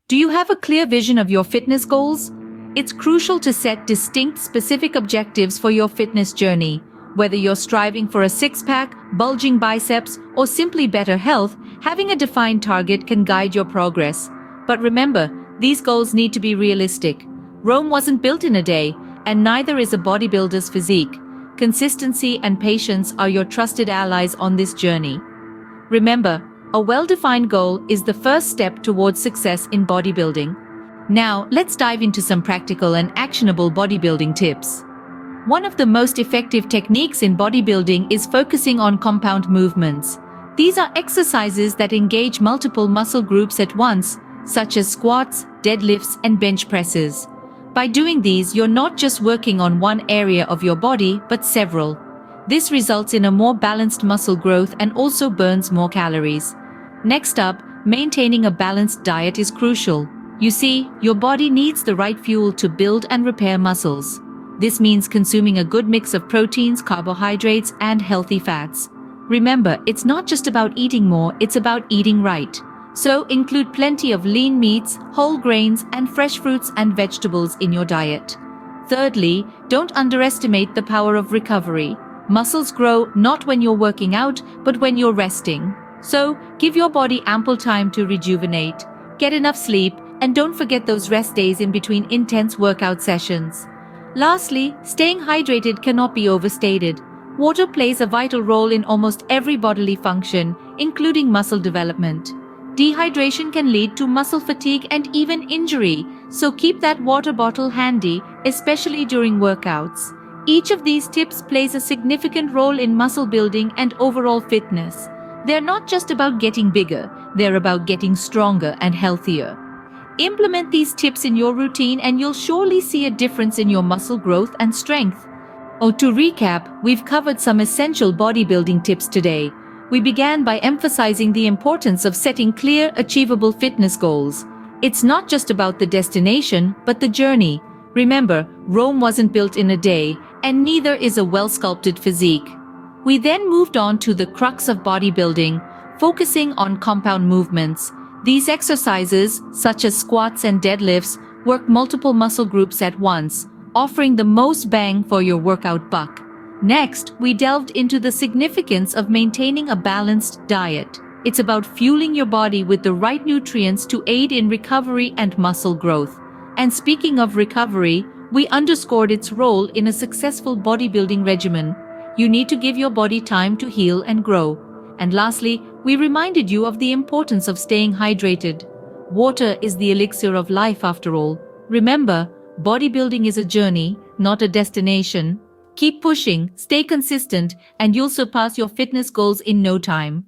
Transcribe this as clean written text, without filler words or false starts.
Do you have a clear vision of your fitness goals? It's crucial to set distinct, specific objectives for your fitness journey. Whether you're striving for a six-pack, bulging biceps, or simply better health, having a defined target can guide your progress. But remember, these goals need to be realistic. Rome wasn't built in a day, and neither is a bodybuilder's physique. Consistency and patience are your trusted allies on this journey. Remember, a well-defined goal is the first step towards success in bodybuilding. Now, let's dive into some practical and actionable bodybuilding tips. One of the most effective techniques in bodybuilding is focusing on compound movements. These are exercises that engage multiple muscle groups at once, such as squats, deadlifts, and bench presses. By doing these, you're not just working on one area of your body, but several. This results in a more balanced muscle growth and also burns more calories. Next up, maintaining a balanced diet is crucial. You see, your body needs the right fuel to build and repair muscles. This means consuming a good mix of proteins, carbohydrates, and healthy fats. Remember, it's not just about eating more, it's about eating right. So include plenty of lean meats, whole grains, and fresh fruits and vegetables in your diet. Thirdly, don't underestimate the power of recovery. Muscles grow not when you're working out, but when you're resting. So, give your body ample time to rejuvenate. Get enough sleep, and don't forget those rest days in between intense workout sessions. Lastly, staying hydrated cannot be overstated. Water plays a vital role in almost every bodily function, including muscle development. Dehydration can lead to muscle fatigue and even injury, so keep that water bottle handy, especially during workouts. Each of these tips plays a significant role in muscle building and overall fitness. They're not just about getting bigger, they're about getting stronger and healthier. Implement these tips in your routine and you'll surely see a difference in your muscle growth and strength. To recap, we've covered some essential bodybuilding tips today. We began by emphasizing the importance of setting clear, achievable fitness goals. It's not just about the destination, but the journey. Remember, Rome wasn't built in a day, and neither is a well-sculpted physique. We then moved on to the crux of bodybuilding, focusing on compound movements. These exercises, such as squats and deadlifts, work multiple muscle groups at once, offering the most bang for your workout buck. Next, we delved into the significance of maintaining a balanced diet. It's about fueling your body with the right nutrients to aid in recovery and muscle growth. And speaking of recovery, we underscored its role in a successful bodybuilding regimen. You need to give your body time to heal and grow. And lastly, we reminded you of the importance of staying hydrated. Water is the elixir of life after all. Remember, bodybuilding is a journey, not a destination. Keep pushing, stay consistent, and you'll surpass your fitness goals in no time.